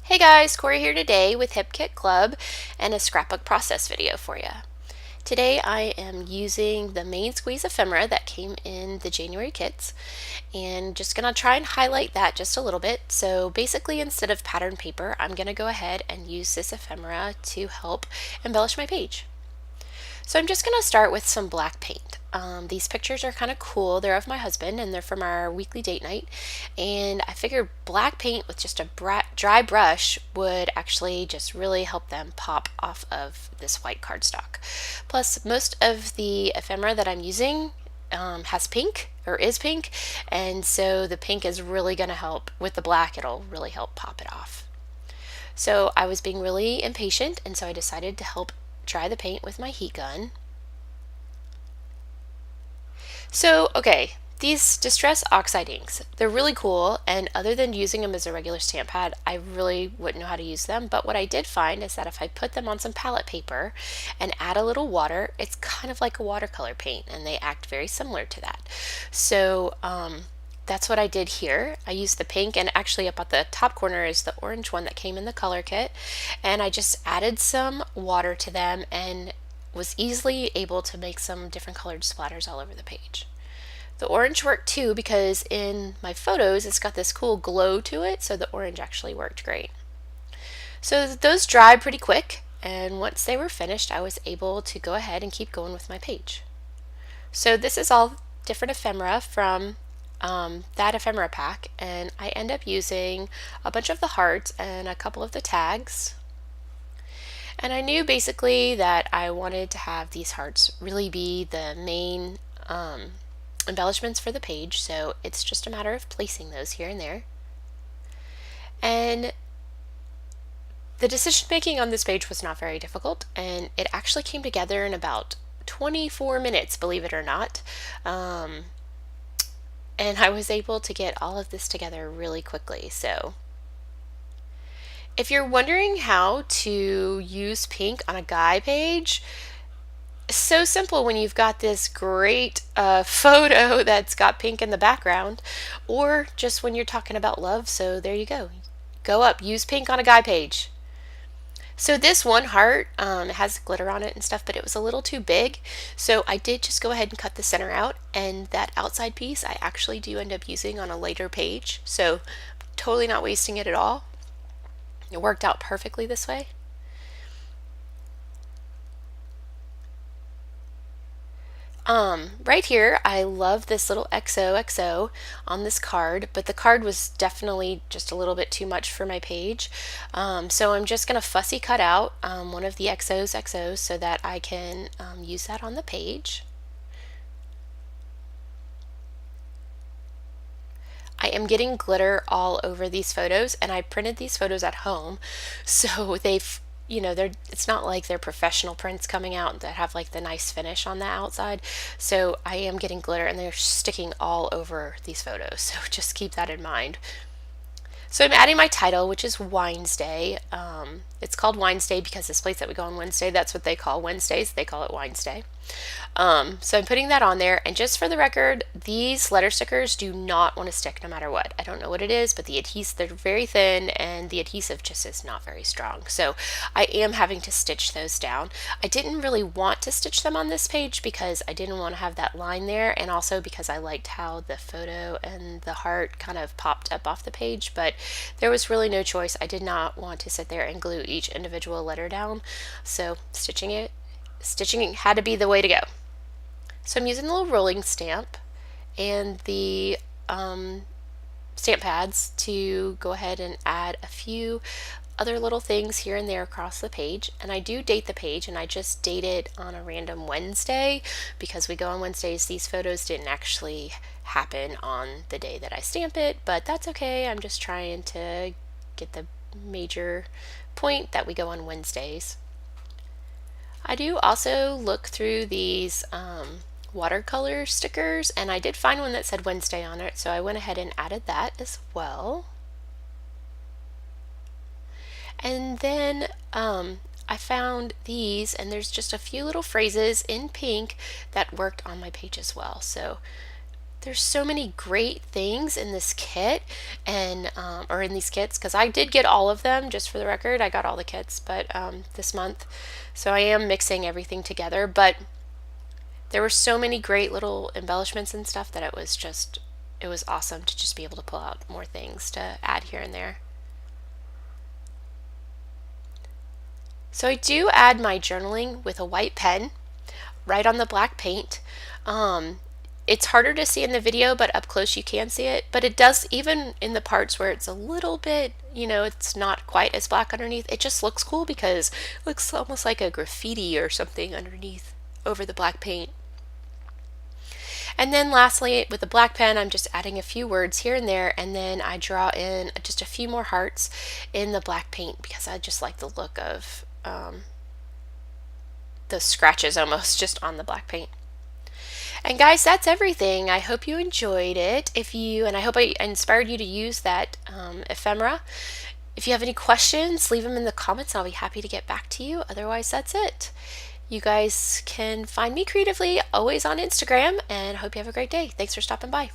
Hey guys, Corey here today with Hip Kit Club and a scrapbook process video for you. Today I am using the main squeeze ephemera that came in the January kits and just going to try and highlight that just a little bit. So basically instead of pattern paper, I'm going to go ahead and use this ephemera to help embellish my page. So I'm just going to start with some black paint. These pictures are kind of cool. They're of my husband and they're from our weekly date night. And I figured black paint with just a dry brush would actually just really help them pop off of this white cardstock. Plus, most of the ephemera that I'm using has pink or is pink. And so the pink is really going to help with the black. It'll really help pop it off. So I was being really impatient, and so I decided to help dry the paint with my heat gun. So, okay, these Distress Oxide inks, they're really cool, and other than using them as a regular stamp pad, I really wouldn't know how to use them. But what I did find is that if I put them on some palette paper and add a little water, it's kind of like a watercolor paint, and they act very similar to that. So, that's what I did here. I used the pink, and actually up at the top corner is the orange one that came in the color kit, and I just added some water to them and was easily able to make some different colored splatters all over the page. The orange worked too because in my photos it's got this cool glow to it, so the orange actually worked great. So those dried pretty quick, and once they were finished I was able to go ahead and keep going with my page. So this is all different ephemera from that ephemera pack, and I end up using a bunch of the hearts and a couple of the tags. And I knew basically that I wanted to have these hearts really be the main embellishments for the page, so it's just a matter of placing those here and there. And the decision making on this page was not very difficult, and it actually came together in about 24 minutes, believe it or not. And I was able to get all of this together really quickly. So if you're wondering how to use pink on a guy page, so simple when you've got this great photo that's got pink in the background, or just when you're talking about love. So there you go. Go up, use pink on a guy page. So this one heart has glitter on it and stuff, but it was a little too big. So I did just go ahead and cut the center out, and that outside piece I actually do end up using on a later page. So totally not wasting it at all. It worked out perfectly this way. Right here, I love this little XOXO on this card, but the card was definitely just a little bit too much for my page. So I'm just going to fussy cut out one of the XOs so that I can use that on the page. I am getting glitter all over these photos, and I printed these photos at home, so they've it's not like they're professional prints coming out that have like the nice finish on the outside. So I am getting glitter and they're sticking all over these photos. So just keep that in mind. So I'm adding my title, which is Winesday. It's called Winesday because this place that we go on Wednesday, that's what they call Wednesdays. They call it Winesday. So I'm putting that on there, and just for the record, these letter stickers do not want to stick no matter what. I don't know what it is, but the adhesive, they're very thin and the adhesive just is not very strong. So I am having to stitch those down. I didn't really want to stitch them on this page because I didn't want to have that line there, and also because I liked how the photo and the heart kind of popped up off the page, but there was really no choice. I did not want to sit there and glue each individual letter down, so stitching had to be the way to go. So I'm using the little rolling stamp and the stamp pads to go ahead and add a few other little things here and there across the page. And I do date the page, and I just date it on a random Wednesday because we go on Wednesdays. These photos didn't actually happen on the day that I stamp it, but that's okay. I'm just trying to get the major point that we go on Wednesdays. I do also look through these watercolor stickers, and I did find one that said Wednesday on it, so I went ahead and added that as well. And then I found these, and there's just a few little phrases in pink that worked on my page as well. So There's so many great things in this kit and or in these kits, because I did get all of them, just for the record. I got all the kits, but this month, so I am mixing everything together. But there were so many great little embellishments and stuff that it was awesome to just be able to pull out more things to add here and there. So I do add my journaling with a white pen right on the black paint. It's harder to see in the video, but up close you can see it. But it does, even in the parts where it's a little bit, it's not quite as black underneath, it just looks cool because it looks almost like a graffiti or something underneath over the black paint. And then lastly, with the black pen, I'm just adding a few words here and there, and then I draw in just a few more hearts in the black paint because I just like the look of the scratches almost just on the black paint. And guys, that's everything. I hope you enjoyed it. And I hope I inspired you to use that ephemera. If you have any questions, leave them in the comments and I'll be happy to get back to you. Otherwise, that's it. You guys can find me creatively always on Instagram, and I hope you have a great day. Thanks for stopping by.